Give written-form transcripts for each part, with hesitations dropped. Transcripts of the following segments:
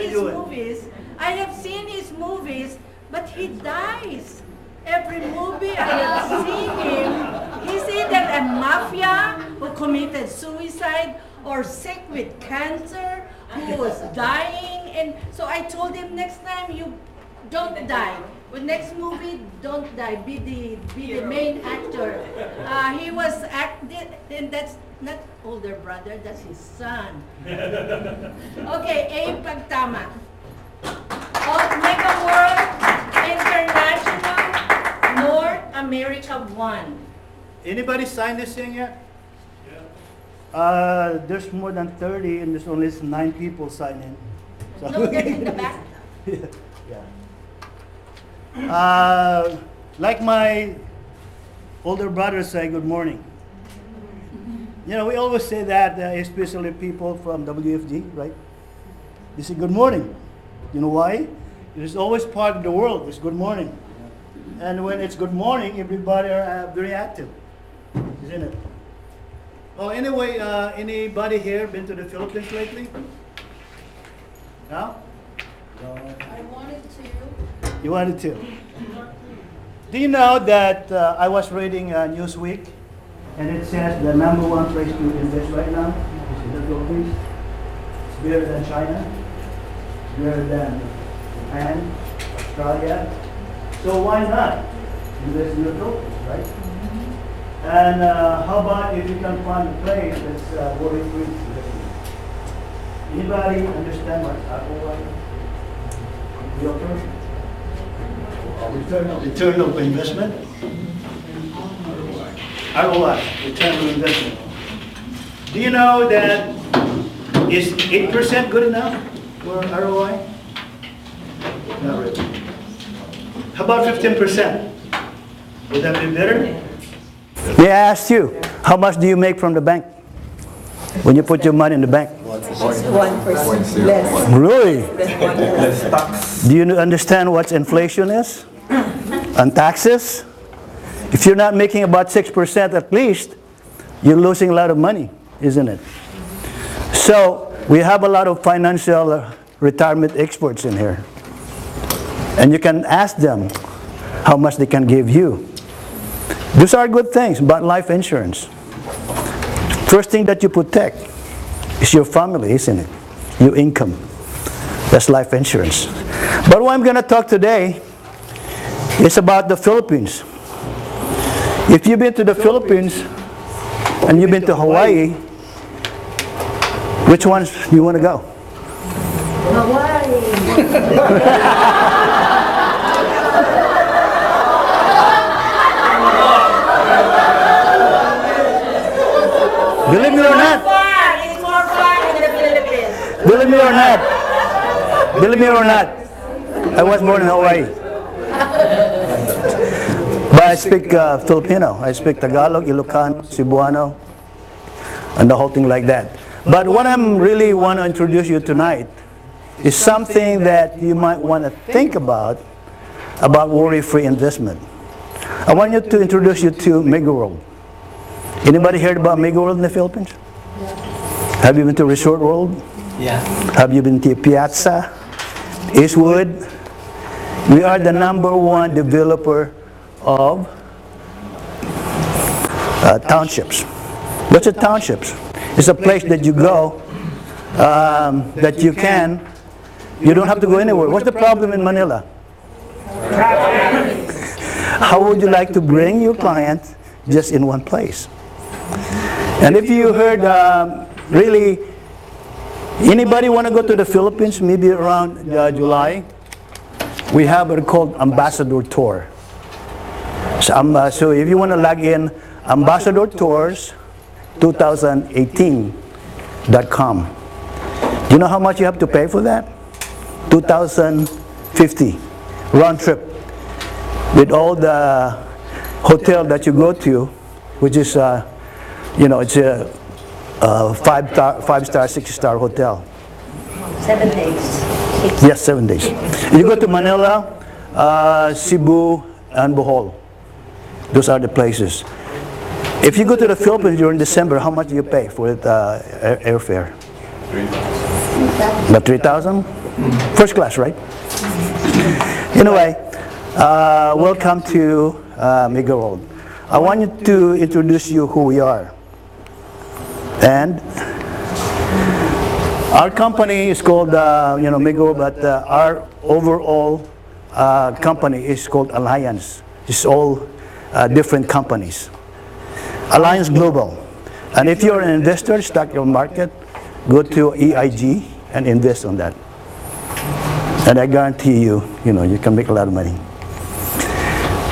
his movies. I have seen his movies, but he dies. Every movie I have seen him, he's either a mafia who committed suicide or sick with cancer who was dying. And so I told him, next time you don't die. With next movie, don't die. Be the main actor. He was acted, and that's not older brother. That's his son. Okay, A pagtama. Of Megaworld International North America 1. Anybody signed this thing yet? There's more than 30, and there's only 9 people signing. So No, they're in the back. yeah. Like my older brother say, good morning. You know, we always say that, especially people from WFG, right? They say good morning. You know why? It's always part of the world. It's good morning. And when it's good morning, everybody are very active, isn't it? Oh, anyway, anybody here been to the Philippines lately? No? I wanted to. You wanted to? Do you know that I was reading Newsweek, and it says the #1 place to invest right now is in the Philippines. It's better than China, better than Japan, Australia. So why not invest in the Philippines, right? And how about if you can find a place that's worry-free? Anybody understand what ROI? Realtor? Return of investment? ROI, return of investment. Do you know that is 8% good enough for ROI? Not really. How about 15%? Would that be better? May I ask you, how much do you make from the bank when you put your money in the bank? 1% less. Really? Less tax. Do you understand what inflation is? And taxes? If you're not making about 6% at least, you're losing a lot of money, isn't it? So we have a lot of financial retirement experts in here. And you can ask them how much they can give you. These are good things about life insurance. First thing that you protect is your family, isn't it? Your income. That's life insurance. But what I'm going to talk today is about the Philippines. If you've been to the Philippines and you've been to Hawaii, which ones do you want to go? Hawaii. Believe me or not. It's more fun in the Philippines. Believe me or not. Believe me or not. I was born in Hawaii. But I speak Filipino. I speak Tagalog, Ilocano, Cebuano, and the whole thing like that. But what I'm really want to introduce you tonight is something that you might want to think about worry-free investment. I want you to introduce you to Megaworld. Anybody heard about Megaworld in the Philippines? Yeah. Have you been to Resort World? Yeah. Have you been to Piazza, Eastwood? We are the #1 developer of townships. What's a townships? It's a place that you go, that you don't have to go anywhere. What's the problem in Manila? How would you like to bring your client just in one place? And if you heard, really, anybody want to go to the Philippines, maybe around July? We have what called Ambassador Tour. So if you want to log in, Ambassador Tours 2018.com. You know how much you have to pay for that? $2,050 round trip with all the hotel that you go to, which is it's a 5-star, 6-star hotel. 7 days. Yes, 7 days. You go to Manila, Cebu, and Bohol. Those are the places. If you go to the Philippines during December, how much do you pay for airfare? About 3,000? First class, right? Anyway, welcome to Megaworld. I want you to introduce you who we are. And our company is called, Megaworld, but our overall company is called Alliance. It's all different companies. Alliance Global. And if you're an investor, stock your market, go to EIG and invest on that. And I guarantee you, you can make a lot of money.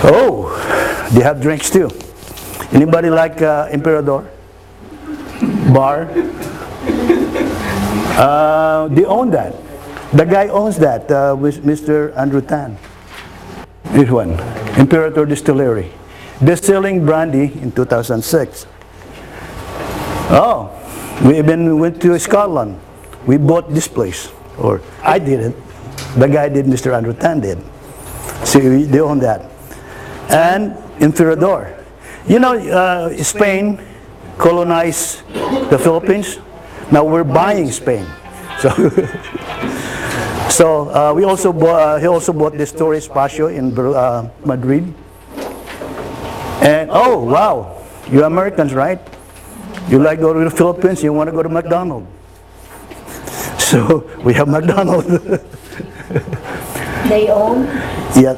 Oh, they have drinks too. Anybody like Emperador? Bar? They own that. The guy owns that, with Mr. Andrew Tan. This one, Imperator Distillery. Best-selling brandy in 2006. Oh, we even went to Scotland. We bought this place, or I didn't. The guy did, Mr. Andrew Tan did. So they own that. And Emperador. Spain colonized the Philippines. Now we're buying Spain. So, he also bought this Torre Espacio in Madrid. And oh wow, you Americans, right? You like go to the Philippines, you want to go to McDonald's. So we have McDonald's. They own? Yeah,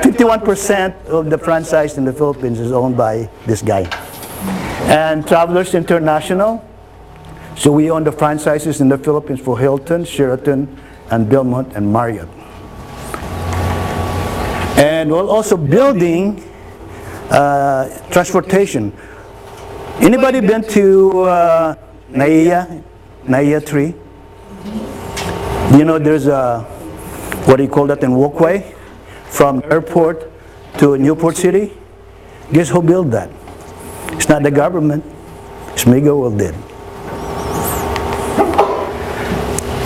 51% of the franchise in the Philippines is owned by this guy. And Travelers International. So we own the franchises in the Philippines for Hilton, Sheraton, and Belmont and Marriott. And we're also building transportation. Anybody been to Naiya 3? There's a, what do you call that, in walkway from airport to Newport City? Guess who built that? It's not the government. It's Megaworld did.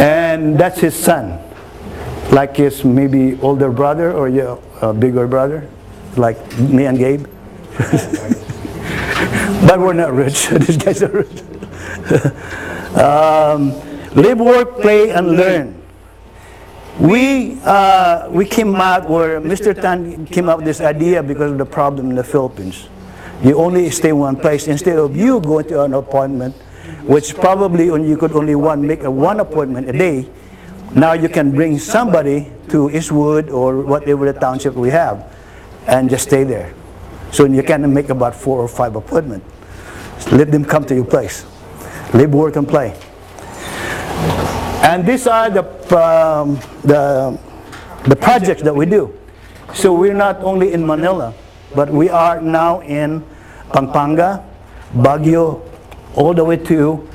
And that's his son, like his maybe older brother or bigger brother, like me and Gabe. But we're not rich. These guys are rich. Live, work, play, and learn. We came out where Mr. Tan came up with this idea because of the problem in the Philippines. You only stay in one place instead of you going to an appointment, which probably you could only make one appointment a day. Now you can bring somebody to Eastwood or whatever the township we have and just stay there. So you can make about 4 or 5 appointments. Let them come to your place. Live, work, and play. And these are the projects that we do. So we're not only in Manila, but we are now in Pampanga, Baguio, all the way to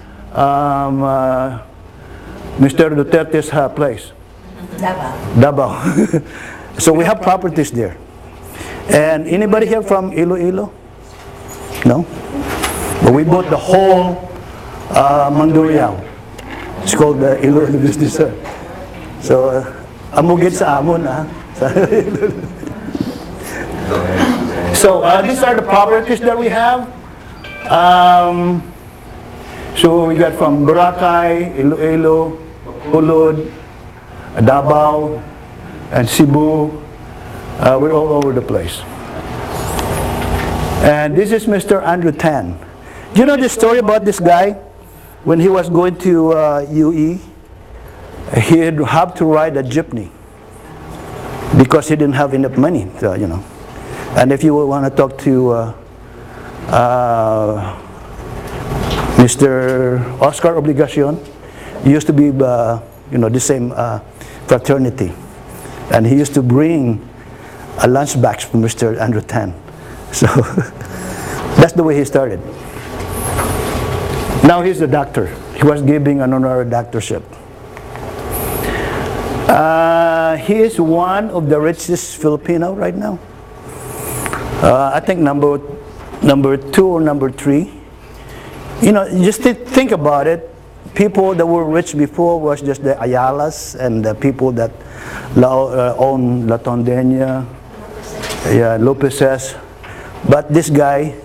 Mr. Duterte's place. Davao. So we have properties there. And anybody here from Iloilo? No? But we bought the whole Mandurriao. It's called the Iloilo Business. So, amugid sa amon, ha? So, these are the properties that we have. So, we got from Boracay, Iloilo, Ulod, Davao, and Cebu. We're all over the place. And this is Mr. Andrew Tan. Do you know the story about this guy? When he was going to UE, he'd have to ride a jeepney because he didn't have enough money, And if you want to talk to Mr. Oscar Obligacion, he used to be, the same fraternity. And he used to bring a lunchbox from Mr. Andrew Tan. So that's the way he started. Now he's a doctor. He was giving an honorary doctorship. He is one of the richest Filipino right now. I think number 2 or number 3. Just think about it. People that were rich before was just the Ayalas and the people that own La Tondena, Lopez's. But this guy,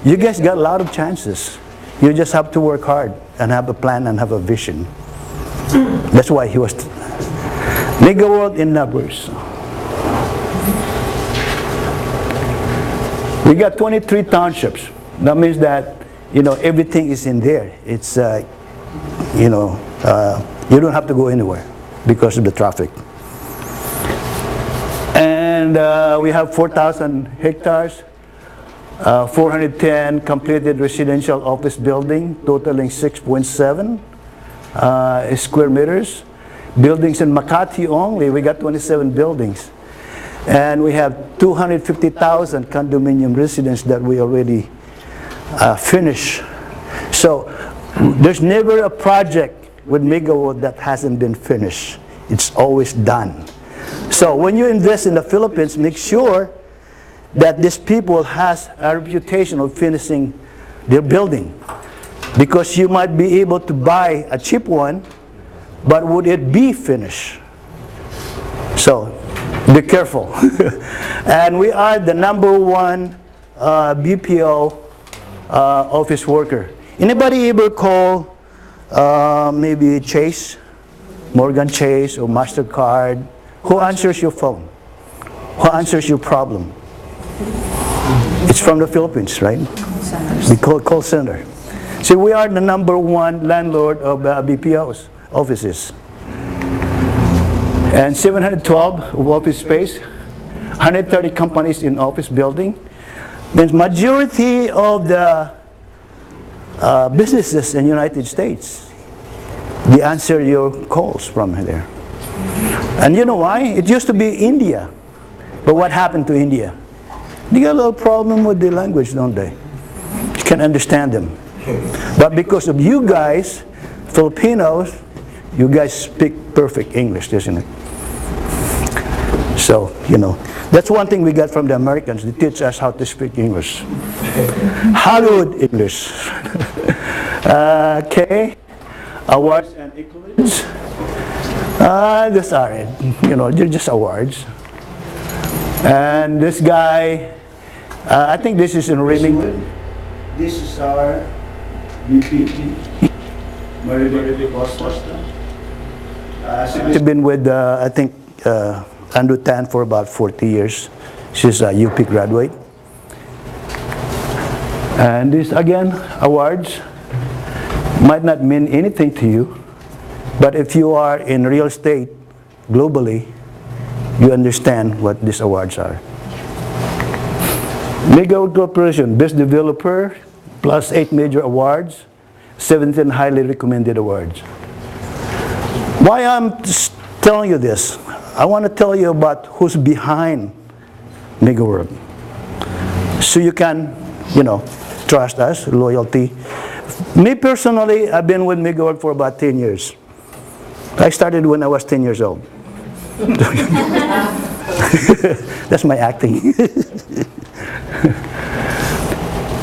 you guys got a lot of chances. You just have to work hard and have a plan and have a vision. That's why he was Megaworld in numbers. We got 23 townships. That means that, you know, everything is in there. It's, you know, you don't have to go anywhere because of the traffic. And we have 4,000 hectares, 410 completed residential office building, totaling 6.7 square meters. Buildings in Makati only, we got 27 buildings. And we have 250,000 condominium residents that we already finished. So there's never a project with Megaworld that hasn't been finished. It's always done. So when you invest in the Philippines, make sure that these people has a reputation of finishing their building. Because you might be able to buy a cheap one, but would it be finished? So be careful. And we are the #1 BPO office worker. Anybody ever call maybe Chase, Morgan Chase or MasterCard? Who answers your phone? Who answers your problem? It's from the Philippines, right? We call call center. So we are the #1 landlord of BPOs offices. And 712 of office space, 130 companies in office building. Means majority of the businesses in the United States, they answer your calls from there. And you know why? It used to be India. But what happened to India? They got a little problem with the language, don't they? You can't understand them. But because of you guys, Filipinos, you guys speak perfect English, isn't it? So, you know, that's one thing we got from the Americans. They teach us how to speak English. Hollywood English. Okay. Awards and accolades. These are it. You know, they're just awards. And this guy, I think this is in Remington. This is our VP. She's been with, I think, Andrew Tan for about 40 years. She's a UP graduate. And this, again, awards might not mean anything to you, but if you are in real estate globally, you understand what these awards are. Megaworld Corporation, Best Developer, plus 8 major awards, 17 highly recommended awards. Why I'm telling you this? I want to tell you about who's behind Megaworld. So you can, you know, trust us, loyalty. Me personally, I've been with Megaworld for about 10 years. I started when I was 10 years old. That's my acting.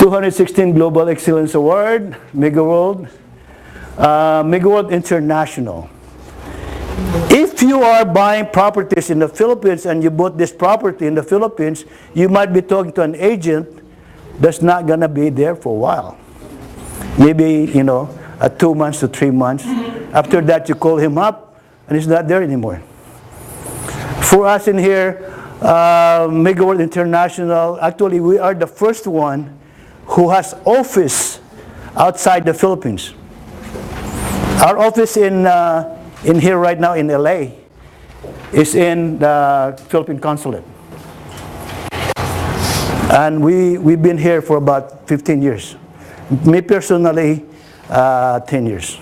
216 Global Excellence Award, Megaworld. Megaworld International. If you are buying properties in the Philippines and you bought this property in the Philippines, you might be talking to an agent that's not going to be there for a while. Maybe, you know, 2 months to 3 months. After that, you call him up and he's not there anymore. For us in here, Megaworld International, actually we are the first one who has office outside the Philippines. Our office in here right now in LA is in the Philippine Consulate. And we've been here for about 15 years. Me personally, 10 years.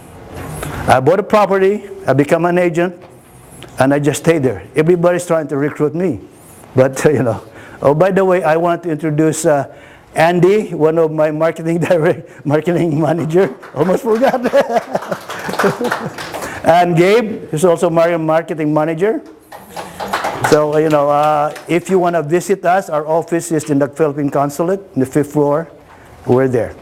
I bought a property, I become an agent, and I just stay there. Everybody's trying to recruit me. But, you know, oh, by the way, I want to introduce Andy, one of my marketing manager. Almost forgot. And Gabe is also my marketing manager. So, you know, if you want to visit us, our office is in the Philippine Consulate, on the 5th floor. We're there.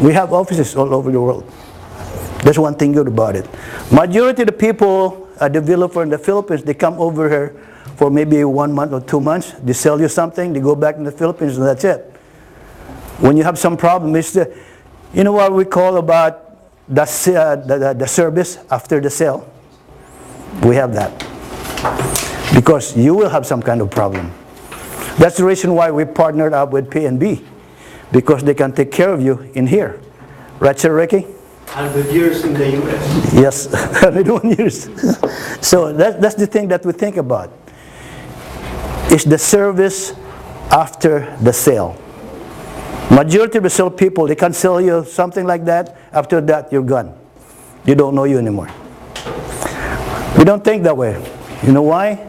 We have offices all over the world. That's one thing good about it. Majority of the people, developer in the Philippines, they come over here for maybe 1 month or 2 months. They sell you something, they go back in the Philippines, and that's it. When you have some problem, it's the, you know what we call about the service after the sale, we have that. Because you will have some kind of problem. That's the reason why we partnered up with P&B, because they can take care of you in here. Right, Sir Ricky? 100 years in the U.S. Yes, 101 years. So that's the thing that we think about. It's the service after the sale. Majority of the sale people, they can sell you something like that. After that, you're gone. They don't know you anymore. We don't think that way. You know why?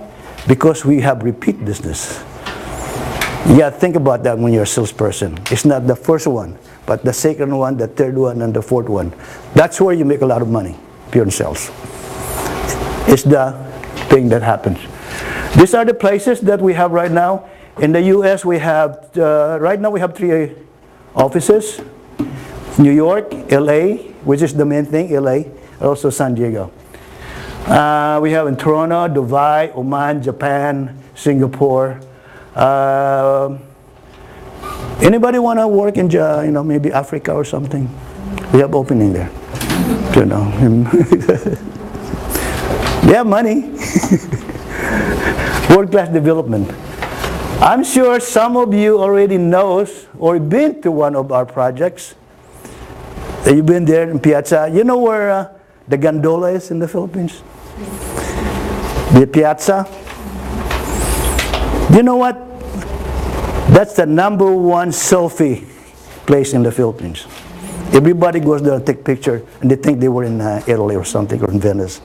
Because we have repeat business. Yeah, think about that when you're a salesperson. It's not the first one, but the second one, the third one, and the fourth one. That's where you make a lot of money, pure sales. It's the thing that happens. These are the places that we have right now. In the U.S., we have, right now we have 3 offices. New York, L.A., which is the main thing, L.A., also San Diego. We have in Toronto, Dubai, Oman, Japan, Singapore. Anybody want to work in, maybe Africa or something? We have opening there. You know, they have money. World-class development. I'm sure some of you already knows or been to one of our projects. You've been there in Piazza. You know where the gondola is in the Philippines? The Piazza. You know what? That's the #1 selfie place in the Philippines. Everybody goes there and take picture, and they think they were in Italy or something, or in Venice.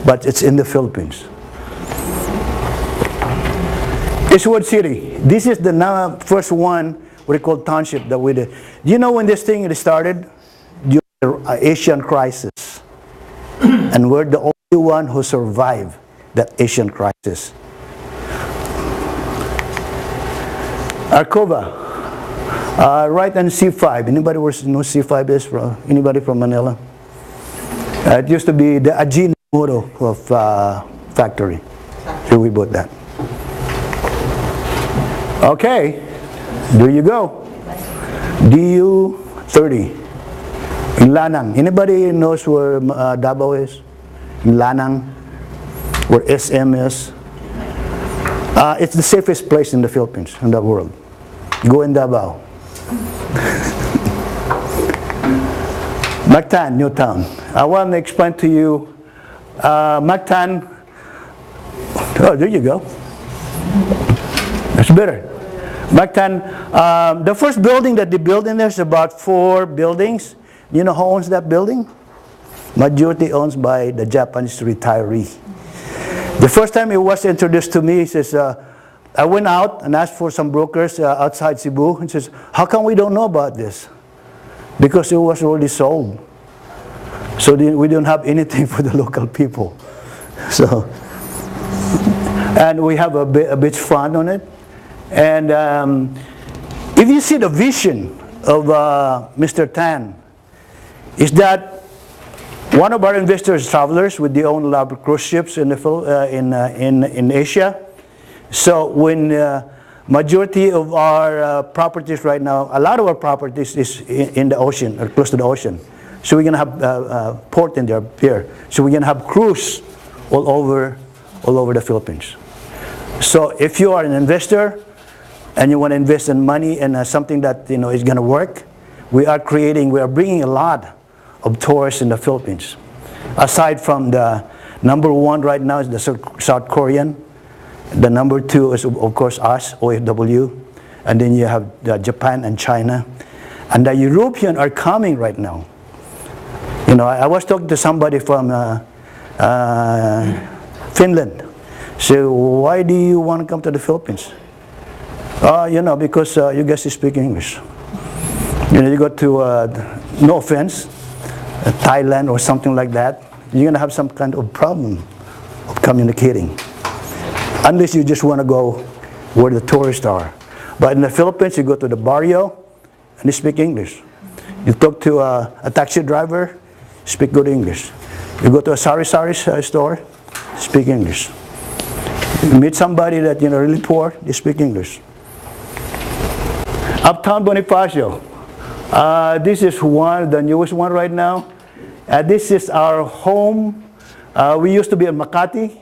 But it's in the Philippines. Eastwood City. This is the first one, what we call township that we did. Do you know when this thing started? During the Asian crisis. And we're the only one who survived that Asian crisis. Arcova, right on C5. Anybody know C5 is? Anybody from Manila? It used to be the Ajinomoto of factory. So we bought that. Okay, there you go. DU30 in Lanang. Anybody knows where Davao is? In Lanang, where SM is. It's the safest place in the Philippines, in the world. Go in Davao. Mactan, Newtown. I want to explain to you, Mactan. Oh, there you go. That's better. Mactan, the first building that they built in there is about 4 buildings. You know who owns that building? Majority owns by the Japanese retiree. The first time it was introduced to me, he says, I went out and asked for some brokers outside Cebu, and says, how come we don't know about this? Because it was already sold. So we don't have anything for the local people. So, and we have a beach front on it. And if you see the vision of Mr. Tan, is that one of our investors, travelers, with their own lab cruise ships in Asia. So when majority of our properties right now, a lot of our properties is in the ocean or close to the ocean. So we're gonna have port in there, pier. So we're gonna have cruise all over the Philippines. So if you are an investor and you want to invest in money in something that is gonna work, we are bringing a lot of tourists in the Philippines. Aside from the #1 right now is the South Korean. The #2 is of course us, OFW. And then you have Japan and China. And the Europeans are coming right now. I was talking to somebody from Finland. So why do you want to come to the Philippines? Because you guys speak English. You go to, no offense, Thailand or something like that, you're going to have some kind of problem of communicating. Unless you just want to go where the tourists are. But in the Philippines, you go to the barrio and you speak English. You talk to a taxi driver, speak good English. You go to a sari-sari store, speak English. You meet somebody that really poor, they speak English. Uptown Bonifacio. This is the newest one right now. This is our home. We used to be in Makati,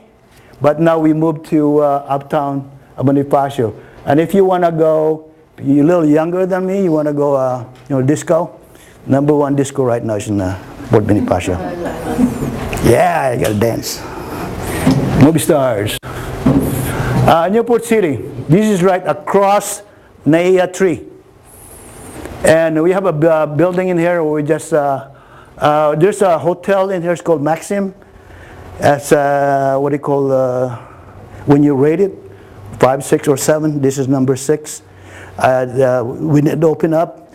but now we moved to uptown Bonifacio. And if you want to go, you're a little younger than me, you want to go disco, number one disco right now is in Port Bonifacio. Yeah, you got to dance. Movie stars. Newport City. This is right across Naiya Tree. And we have a building in here where we just, there's a hotel in here, it's called Maxim. That's what do you call, when you rate it, 5, 6, or 7, this is number 6. We need to open up.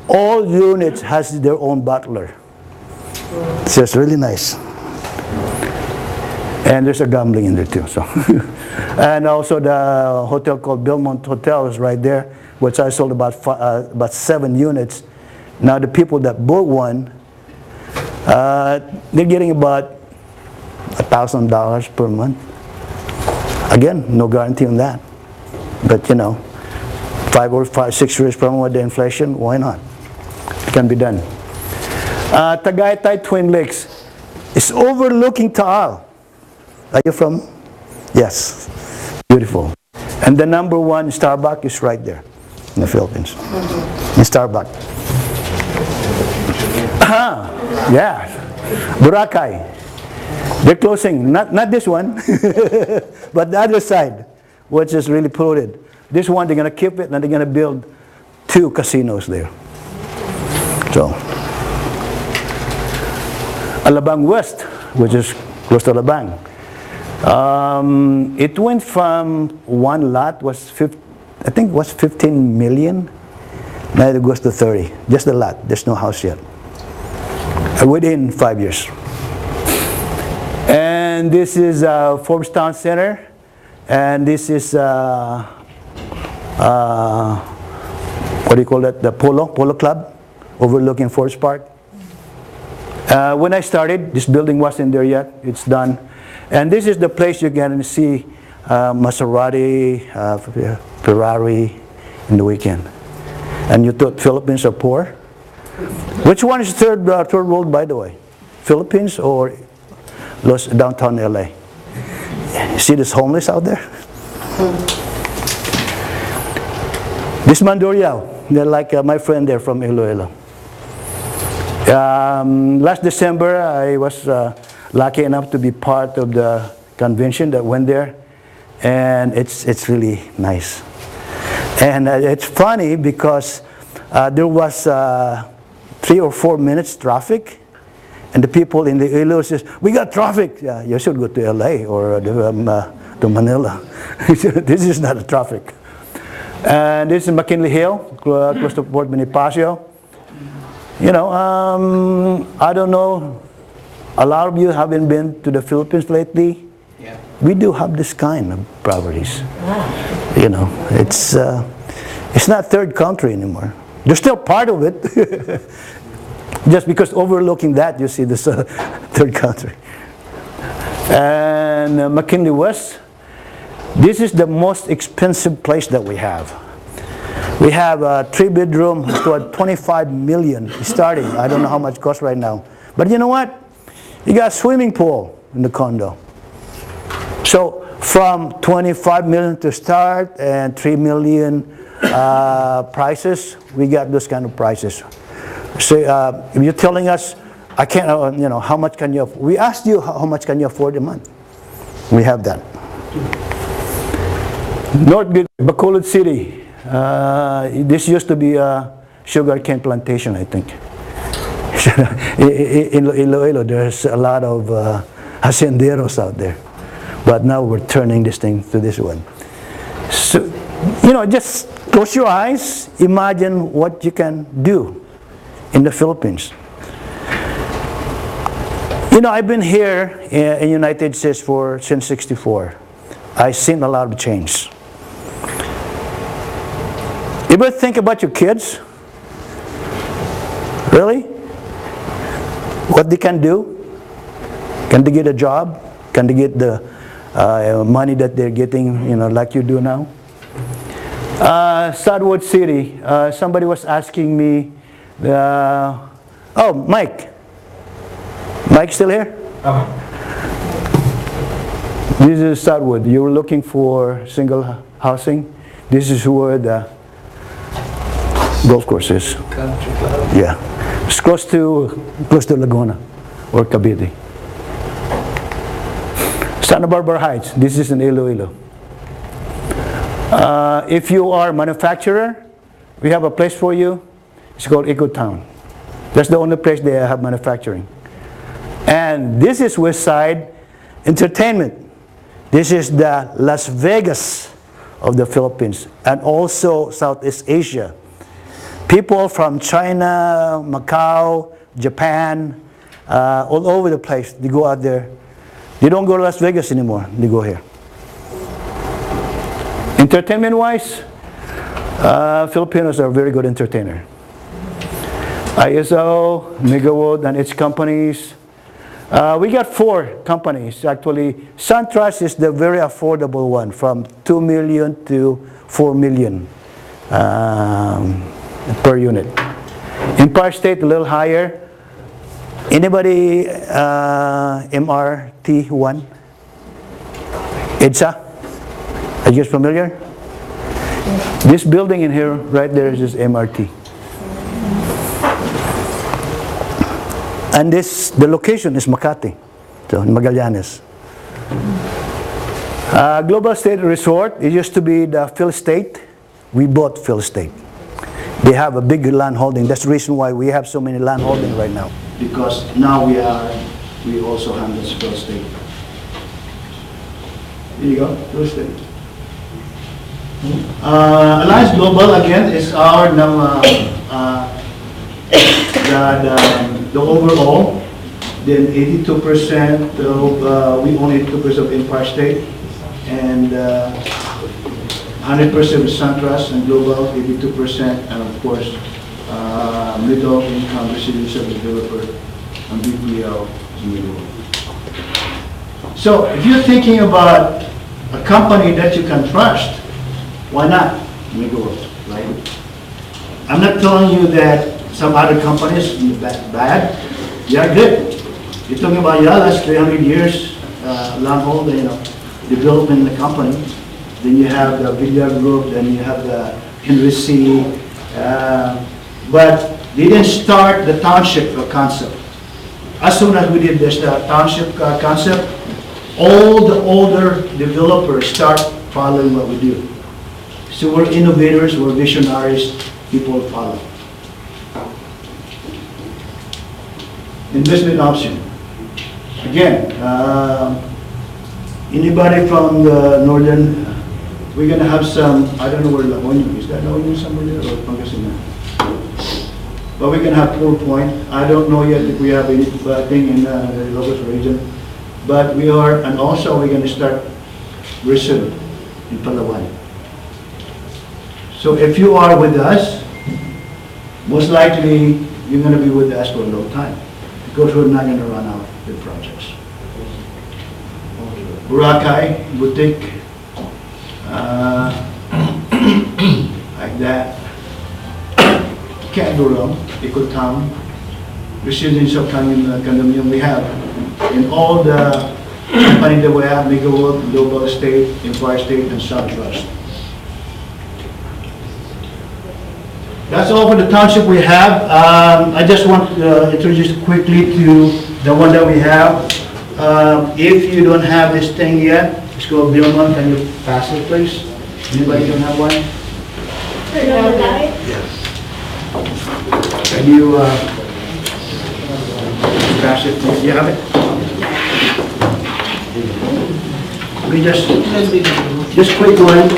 All units has their own butler. So it's really nice. And there's a gambling in there too. So, and also the hotel called Belmont Hotel is right there, which I sold about 7 units. Now the people that bought one, they're getting about $1,000 per month. Again, no guarantee on that. But 5 or 6 years from with the inflation, why not? It can be done. Tagaytay Twin Lakes is overlooking Taal. Are you from? Yes. Beautiful. And the number 1 Starbucks is right there in the Philippines. In Starbucks. Yeah. Boracay. They're closing. Not this one, but the other side, which is really polluted. This one, they're going to keep it, and they're going to build 2 casinos there. So, Alabang West, which is close to Alabang. It went from 1 lot, I think was 15 million. Now it goes to 30. Just the lot. There's no house yet. Within 5 years. And this is Forbes Town Center. And this is, what do you call that? The Polo Club, overlooking Forbes Park. When I started, this building wasn't there yet. It's done. And this is the place you can see Maserati, Ferrari in the weekend. And you thought Philippines are poor? Which one is third world, by the way? Philippines or downtown LA? You see this homeless out there? This Mandurriao, they're like my friend there from Iloilo. Last December, I was lucky enough to be part of the convention that went there, and it's really nice. And it's funny because there was 3 or 4 minutes traffic, and the people in the Iloilo says, "We got traffic." Yeah, you should go to LA or to Manila. This is not a traffic. And this is McKinley Hill, close to Port Bonifacio. I don't know, a lot of you haven't been to the Philippines lately. Yeah. We do have this kind of properties. It's not third country anymore. They're still part of it. Just because overlooking that, you see this third country. And McKinley West, this is the most expensive place that we have. We have a 3-bedroom to 25 million starting. I don't know how much it costs right now. But you know what? You got a swimming pool in the condo. So from 25 million to start and 3 million prices, we got those kind of prices. So if you're telling us, I can't, how much can you afford? We asked you how much can you afford a month. We have that. North Bacolod City. This used to be a sugar cane plantation, I think. In Iloilo, there's a lot of hacienderos out there. But now we're turning this thing to this one. So, just close your eyes, imagine what you can do in the Philippines. I've been here in the United States since '64. I've seen a lot of change. You ever think about your kids? Really? What they can do? Can they get a job? Can they get the money that they're getting, like you do now? Southwood City. Somebody was asking me, oh, Mike, Mike still here? This is Southwood. You were looking for single housing. This is where the golf course is. Country club. Yeah, it's close to Laguna or Cavite. Santa Barbara Heights. This is in Iloilo. If you are a manufacturer, we have a place for you. It's called Ecotown. That's the only place they have manufacturing. And this is West Side Entertainment. This is the Las Vegas of the Philippines and also Southeast Asia. People from China, Macau, Japan, all over the place, they go out there. They don't go to Las Vegas anymore, they go here. Entertainment-wise, Filipinos are very good entertainer. ISO, Megaworld, and its companies. We got 4 companies actually. SunTrust is the very affordable one, from 2 million to 4 million per unit. Empire State a little higher. Anybody MRT1? EDSA? Are you guys familiar? This building in here, right there, is MRT. And the location is Makati, so in Magallanes. Global State Resort, it used to be the Phil State. We bought Phil State. They have a big land holding. That's the reason why we have so many land holding right now. Because now we also handle Phil State. Here you go, Phil State. Alliance Global, again, is our the overall. Then 82% of, we own 82% of Empire State, and 100% of SunTrust and Global, 82%, and of course, middle income residential developer and BPL middle. So if you're thinking about a company that you can trust, why not Megaworld, right? I'm not telling you that some other companies bad. They are good. You're talking about last 300 years land hold, development in the company. Then you have the Villar Group, then you have the Henry C. But they didn't start the township concept. As soon as we did this township concept, all the older developers start following what we do. So we're innovators, we're visionaries, people follow. Investment option. Again, anybody from the northern, we're going to have some, I don't know where La Union is. That La Union somewhere there or Pangasinan? But we're going to have 4 Point. I don't know yet if we have anything in the Ilocos region. But we are, and also we're going to start reserve in Palawan. So if you are with us, most likely you're going to be with us for a long time, because we're not going to run out with projects. Boracay, Boutique, like that. Can't go wrong. Ecotown, residential condominium we have in all the companies that we have: Megaworld, Global Estate, Empire State, and SunTrust. That's all for the township we have. I just want to introduce quickly to the one that we have. If you don't have this thing yet, it's called Billman. Can you pass it, please? Anybody don't have one? Yes. Can you pass it? You have it? Okay, just quick one.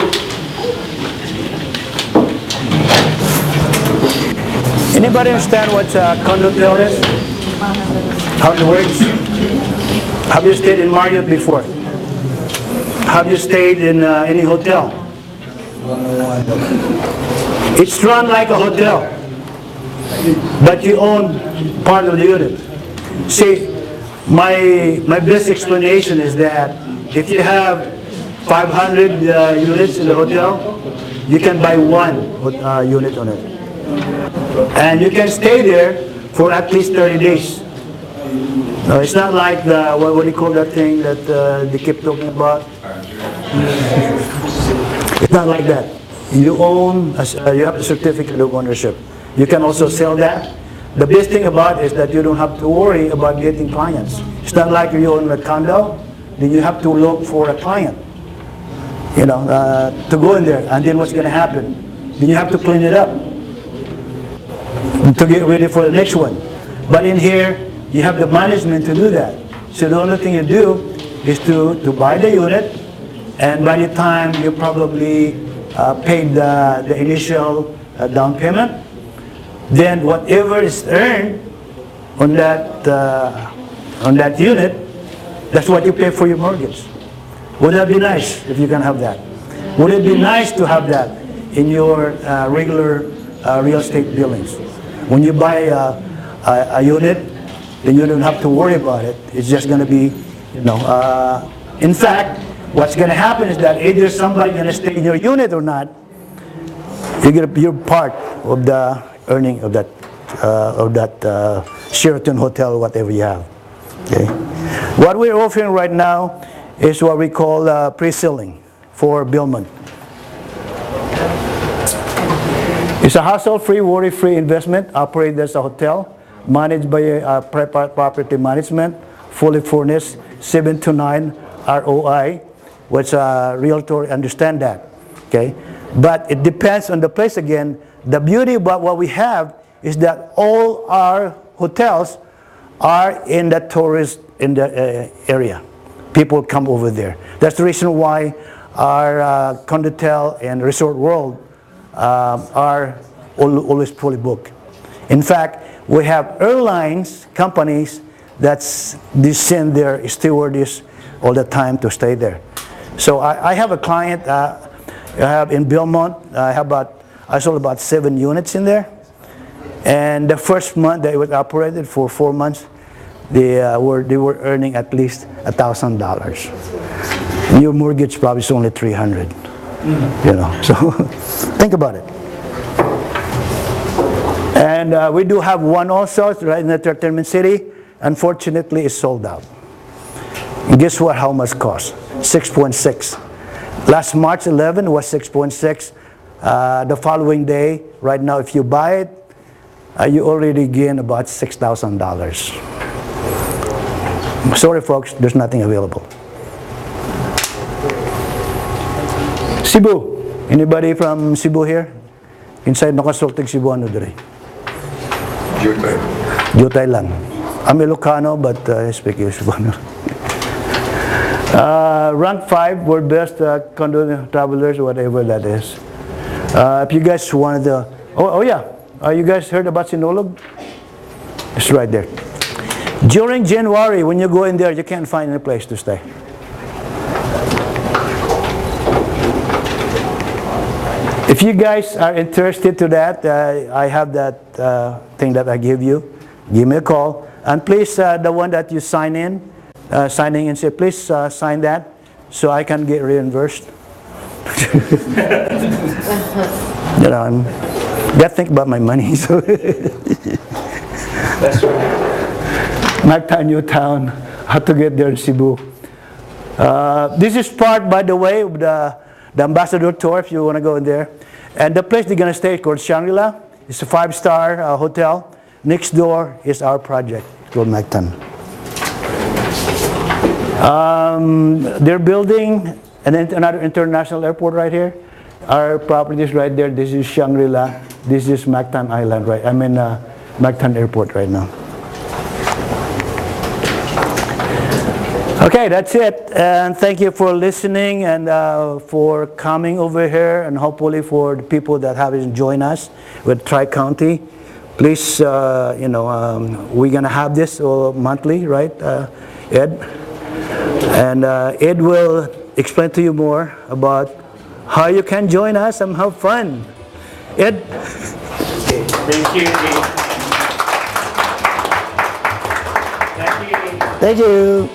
Anybody understand what Condotel is? How it works? Have you stayed in Marriott before? Have you stayed in any hotel? It's run like a hotel, but you own part of the unit. See, my best explanation is that if you have 500 units in the hotel, you can buy 1 unit on it. And you can stay there for at least 30 days. No, it's not like the, what do you call that thing that they keep talking about? It's not like that. You own, you have a certificate of ownership. You can also sell that. The best thing about it is that you don't have to worry about getting clients. It's not like you own a condo, then you have to look for a client, you know, to go in there, and then what's going to happen? Then you have to clean it up to get ready for the next one. But in here, you have the management to do that. So the only thing you do is to buy the unit, and by the time you probably paid the initial down payment, then whatever is earned on that unit, that's what you pay for your mortgage. Would that be nice if you can have that? Would it be nice to have that in your regular real estate dealings? When you buy a unit, then you don't have to worry about it. It's just going to be, you know, in fact, what's going to happen is that either somebody's going to stay in your unit or not, you're part of the earning of that Sheraton hotel or whatever you have. Okay. What we're offering right now is what we call pre-selling for Belmont. It's a hassle-free, worry-free investment operated as a hotel, managed by property management, fully furnished, 7 to 9 ROI, which a realtor understand that. Okay, but it depends on the place again. The beauty about what we have is that all our hotels are in the tourist area. People come over there. That's the reason why our Condotel and Resort World are always fully booked. In fact, we have airlines companies that send their stewardess all the time to stay there. So I have a client I have in Belmont. I sold about 7 units in there, and the first month that it was operated for 4 months, they were earning at least $1,000. Your mortgage probably is only $300. You know, so think about it. And we do have one also right in the entertainment city. Unfortunately, it's sold out. And guess what? How much cost? 6.6. Last March 11 was 6.6. The following day, right now, if you buy it, you already gain about $6,000. Sorry, folks, there's nothing available. Cebu. Anybody from Cebu here? Inside nakasultig Cebuano dire. Jutay. Jutay lang. I'm Ilocano, but I speak Cebuano. Rank 5, world best condo travelers, whatever that is. If you guys wanted to, oh yeah, you guys heard about Sinulog? It's right there. During January, when you go in there, you can't find any place to stay. If you guys are interested to that, I have that thing that I give you. Give me a call. And please, the one that you signing in, say, please sign that so I can get reimbursed. You know, I got to think about my money. So That's right. Mactan, Newtown, how to get there in Cebu. This is part, by the way, of the Ambassador Tour, if you want to go in there. And the place they're going to stay is called Shangri-La. It's a 5-star hotel. Next door is our project called Mactan. They're building another international airport right here. Our property is right there. This is Shangri-La. This is Mactan Island, right? I'm in Mactan Airport right now. Okay, that's it. And thank you for listening and for coming over here, and hopefully for the people that haven't joined us with Tri-County. Please, you know, we're going to have this monthly, right, Ed? And Ed will explain to you more about how you can join us and have fun. Ed? Okay. Thank you. Thank you. Thank you.